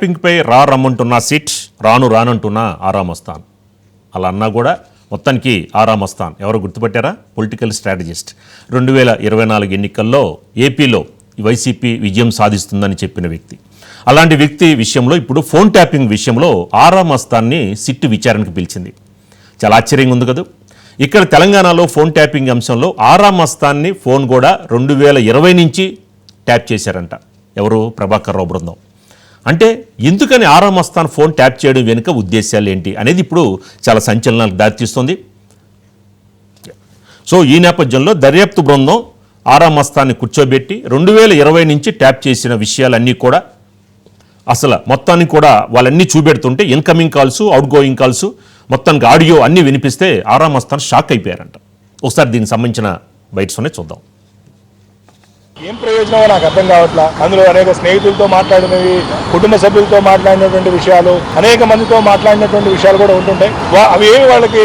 పింక్పై రమ్మంటున్న SIT రానంటున్న Aaraa Mastan అలా అన్నా కూడా మొత్తానికి ఆరామస్తాన్ ఎవరో గుర్తుపట్టారా? Political strategist. 2024 ఎన్నికల్లో ఏపీలో వైసీపీ విజయం సాధిస్తుందని చెప్పిన వ్యక్తి. అలాంటి వ్యక్తి విషయంలో ఇప్పుడు ఫోన్ ట్యాపింగ్ విషయంలో ఆరామస్తాన్ని సిట్ విచారణకు పిలిచింది. చాలా ఆశ్చర్యంగా ఉంది కదా. ఇక్కడ తెలంగాణలో ఫోన్ ట్యాపింగ్ అంశంలో ఆరామస్తాన్ని ఫోన్ కూడా 2020 నుంచి ట్యాప్ చేశారంట. ఎవరు? ప్రభాకర్ రావు బృందం. అంటే ఎందుకని ఆరామస్తాన్ ఫోన్ ట్యాప్ చేయడం వెనుక ఉద్దేశాలు ఏంటి అనేది ఇప్పుడు చాలా సంచలనాలకు దారితీస్తుంది. సో ఈ నేపథ్యంలో దర్యాప్తు బృందం ఆరామస్తాన్ని కూర్చోబెట్టి 2020 నుంచి ట్యాప్ చేసిన విషయాలన్నీ కూడా అసలు మొత్తాన్ని కూడా వాళ్ళన్నీ చూపెడుతుంటే incoming calls, outgoing calls, మొత్తానికి ఆడియో అన్నీ వినిపిస్తే ఆరామస్తాన్ షాక్ అయిపోయారంట. ఒకసారి దీనికి సంబంధించిన బయటనే చూద్దాం. ఏం ప్రయోజనమో నాకు అర్థం కావట్లా. అందులో అనేక స్నేహితులతో మాట్లాడినవి, కుటుంబ సభ్యులతో మాట్లాడినటువంటి విషయాలు, అనేక మందితో మాట్లాడినటువంటి విషయాలు కూడా ఉంటుంటాయి. అవి ఏమి వాళ్ళకి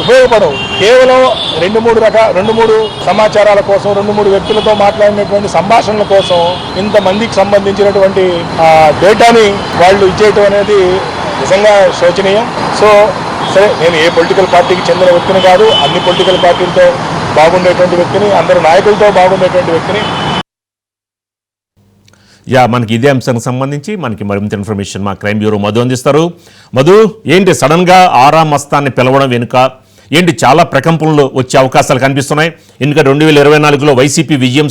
ఉపయోగపడవు. కేవలం రెండు మూడు సమాచారాల కోసం, 2-3 వ్యక్తులతో మాట్లాడినటువంటి సంభాషణల కోసం ఇంతమందికి సంబంధించినటువంటి డేటాని వాళ్ళు ఇచ్చేయటం అనేది నిజంగా శోచనీయం. సో సరే, నేను ఏ పొలిటికల్ పార్టీకి చెందిన వ్యక్తిని కాదు, అన్ని పొలిటికల్ పార్టీలతో బాగుండేటువంటి వ్యక్తిని, అందరు నాయకులతో బాగుండేటువంటి వ్యక్తిని. మనకి ఇదే అంశానికి సంబంధించి మనకి మరింత ఇన్ఫర్మేషన్ మా క్రైమ్ బ్యూరో మధు అందిస్తారు. మధు, ఏంటి సడన్గా ఆరామస్తాన్ని పిలవడం వెనుక ఏంటి చాలా ప్రకంపనలు వచ్చే అవకాశాలు కనిపిస్తున్నాయి? ఎందుకంటే 2024లో వైసీపీ విజయం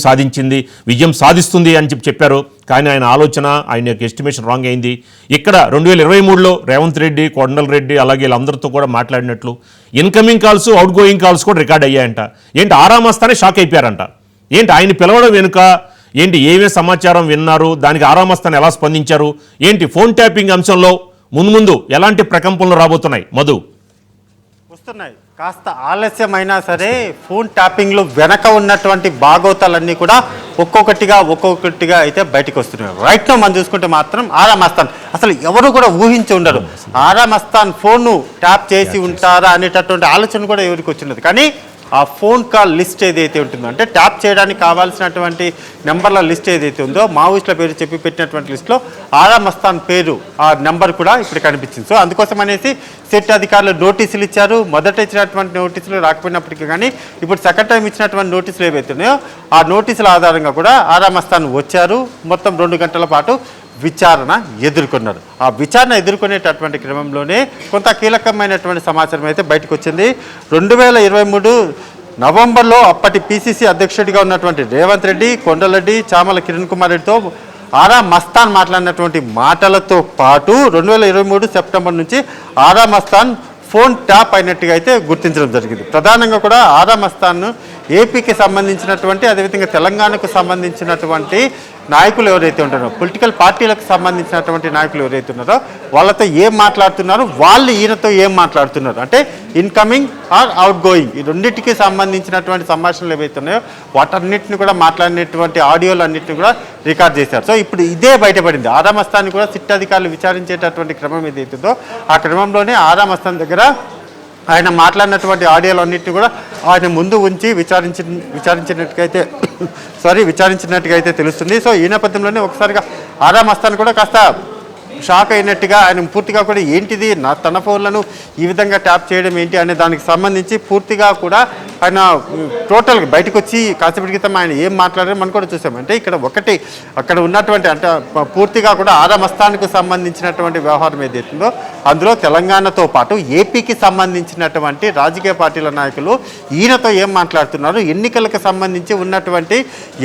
సాధిస్తుంది అని చెప్పారు. కానీ ఆయన ఆలోచన, ఆయన యొక్క ఎస్టిమేషన్ రాంగ్ అయింది. ఇక్కడ 2023లో రేవంత్ రెడ్డి, కొండలరెడ్డి అలాగే వీళ్ళందరితో కూడా మాట్లాడినట్లు incoming calls, outgoing calls కూడా రికార్డ్ అయ్యాయంట. ఏంటి ఆరామస్తానే షాక్ అయిపోయారంట. ఏంటి ఆయన పిలవడం వెనుక ఏంటి, ఏమే సమాచారం విన్నారు, దానికి ఆరామస్తాన్ ఎలా స్పందించారు, ఏంటి ఫోన్ ట్యాపింగ్ అంశంలో ముందు ఎలాంటి ప్రకంపనలు రాబోతున్నాయి? మధు, వస్తున్నాయి. కాస్త ఆలస్యమైనా సరే ఫోన్ ట్యాపింగ్లో వెనక ఉన్నటువంటి భాగోతాలన్నీ కూడా ఒక్కొక్కటిగా అయితే బయటకు వస్తున్నాయి. రైట్ నో మనం చూసుకుంటే మాత్రం ఆరామస్తాన్ అసలు ఎవరు కూడా ఊహించి ఉండరు. ఆరామస్తాన్ ఫోన్ను ట్యాప్ చేసి ఉంటారా అనేటటువంటి ఆలోచన కూడా ఎవరికి వచ్చినది. కానీ ఆ ఫోన్ కాల్ లిస్ట్ ఏదైతే ఉంటుందో, అంటే ట్యాప్ చేయడానికి కావాల్సినటువంటి నెంబర్ల లిస్ట్ ఏదైతే ఉందో, మావోయిస్టుల పేరు చెప్పి పెట్టినటువంటి లిస్టులో ఆరామస్తాన్ పేరు, ఆ నెంబర్ కూడా ఇప్పుడు కనిపించింది. సో అందుకోసం అనేసి సెట్ అధికారులు నోటీసులు ఇచ్చారు. మొదట ఇచ్చినటువంటి నోటీసులు రాకపోయినప్పటికీ కానీ ఇప్పుడు సెకండ్ టైం ఇచ్చినటువంటి నోటీసులు ఏవైతే ఉన్నాయో ఆ నోటీసుల ఆధారంగా కూడా ఆరామస్తాన్ వచ్చారు. మొత్తం 2 గంటల పాటు విచారణ ఎదుర్కొన్నారు. ఆ విచారణ ఎదుర్కొనేటటువంటి క్రమంలోనే కొంత కీలకమైనటువంటి సమాచారం అయితే బయటకు వచ్చింది. 2023 నవంబర్లో అప్పటి పిసిసి అధ్యక్షుడిగా ఉన్నటువంటి రేవంత్ రెడ్డి, కొండలరెడ్డి, చామల కిరణ్ కుమార్ రెడ్డితో ఆరామస్తాన్ మాట్లాడినటువంటి మాటలతో పాటు 2023 సెప్టెంబర్ నుంచి ఆరామస్తాన్ ఫోన్ ట్యాప్ అయినట్టుగా అయితే గుర్తించడం జరిగింది. ప్రధానంగా కూడా ఆరామస్తాన్ ఏపీకి సంబంధించినటువంటి, అదేవిధంగా తెలంగాణకు సంబంధించినటువంటి నాయకులు ఎవరైతే ఉంటారో, పొలిటికల్ పార్టీలకు సంబంధించినటువంటి నాయకులు ఎవరైతే ఉన్నారో వాళ్ళతో ఏం మాట్లాడుతున్నారు, వాళ్ళు ఈయనతో ఏం మాట్లాడుతున్నారు, అంటే ఇన్కమింగ్ ఆర్ అవుట్ గోయింగ్, ఈ రెండింటికి సంబంధించినటువంటి సంభాషణలు ఏవైతే ఉన్నాయో వాటన్నిటిని కూడా మాట్లాడినటువంటి ఆడియోలు అన్నింటిని కూడా రికార్డ్ చేశారు. సో ఇప్పుడు ఇదే బయటపడింది. ఆరామస్తాన్ని కూడా సిట్ అధికారులు విచారించేటటువంటి క్రమం ఏదైతుందో ఆ క్రమంలోనే ఆరామస్తాన్ దగ్గర ఆయన మాట్లాడినటువంటి ఆడియోలు అన్నింటినీ కూడా ఆయన ముందు ఉంచి విచారించినట్టుగా అయితే తెలుస్తుంది. సో ఈ నేపథ్యంలోనే ఒకసారిగా ఆరామస్తాన్ కూడా కాస్త షాక్ అయినట్టుగా, ఆయన పూర్తిగా కూడా ఏంటిది తన ఫోన్లను ఈ విధంగా ట్యాప్ చేయడం ఏంటి అనే దానికి సంబంధించి పూర్తిగా కూడా ఆయన టోటల్గా బయటకు వచ్చి కాసేపటి క్రితం ఆయన ఏం మాట్లాడారో మనం కూడా చూసాం. అంటే అక్కడ ఉన్నటువంటి, అంటే పూర్తిగా కూడా ఆరామస్తాన్కు సంబంధించినటువంటి వ్యవహారం ఏదైతుందో అందులో తెలంగాణతో పాటు ఏపీకి సంబంధించినటువంటి రాజకీయ పార్టీల నాయకులు ఈయనతో ఏం మాట్లాడుతున్నారు, ఎన్నికలకు సంబంధించి ఉన్నటువంటి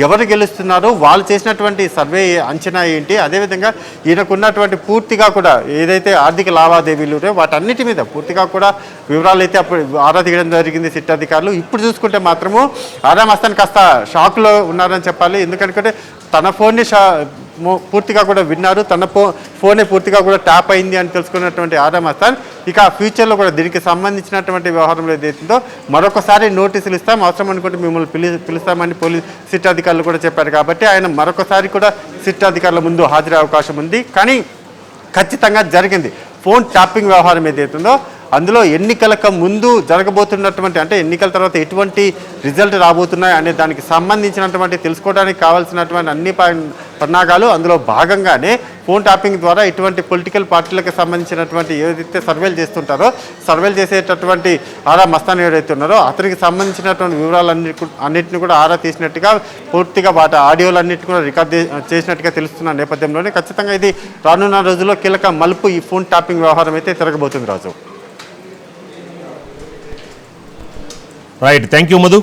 ఎవరు గెలుస్తున్నారు, వాళ్ళు చేసినటువంటి సర్వే అంచనా ఏంటి, అదేవిధంగా ఈయనకున్నటువంటి పూర్తిగా కూడా ఏదైతే ఆర్థిక లావాదేవీలు వాటన్నిటి మీద పూర్తిగా కూడా వివరాలు అయితే అప్పుడు ఆరా తీయడం జరిగింది సిట్ అధికారులు. ఇప్పుడు చూసుకుంటే మాత్రము ఆరామస్తాన్ కాస్త షాక్లో ఉన్నారని చెప్పాలి. ఎందుకంటే తన ఫోన్ని పూర్తిగా కూడా విన్నారు, తన ఫోనే పూర్తిగా కూడా ట్యాప్ అయింది అని తెలుసుకున్నటువంటి ఆరామస్తాన్ ఇక ఫ్యూచర్లో కూడా దీనికి సంబంధించినటువంటి వ్యవహారంలో ఏదైతుందో మరొకసారి నోటీసులు ఇస్తాం, అవసరం అనుకుంటే మిమ్మల్ని పిలుస్తామని సిట్ అధికారులు కూడా చెప్పారు. కాబట్టి ఆయన మరొకసారి కూడా సిట్ అధికారుల ముందు హాజరయ్యే అవకాశం ఉంది. కానీ ఖచ్చితంగా జరిగింది ఫోన్ ట్యాపింగ్ వ్యవహారం ఏదైతుందో అందులో ఎన్నికలకు ముందు జరగబోతున్నటువంటి, అంటే ఎన్నికల తర్వాత ఎటువంటి రిజల్ట్ రాబోతున్నాయి అనే దానికి సంబంధించినటువంటి తెలుసుకోవడానికి కావాల్సినటువంటి పన్నాగాలు. అందులో భాగంగానే ఫోన్ ట్యాపింగ్ ద్వారా ఇటువంటి పొలిటికల్ పార్టీలకు సంబంధించినటువంటి ఏదైతే సర్వేలు చేస్తుంటారో సర్వేలు చేసేటటువంటి ఆరా మస్తాన్ ఏదైతే ఉన్నారో అతనికి సంబంధించినటువంటి అన్నింటినీ కూడా ఆరా తీసినట్టుగా పూర్తిగా వాటి ఆడియోలన్నింటినీ కూడా రికార్డ్ చేసినట్టుగా తెలుస్తున్న నేపథ్యంలోనే ఖచ్చితంగా ఇది రానున్న రోజుల్లో కీలక మలుపు ఈ ఫోన్ ట్యాపింగ్ వ్యవహారం అయితే తిరగబోతుంది Raju. Right, thank you Madhu.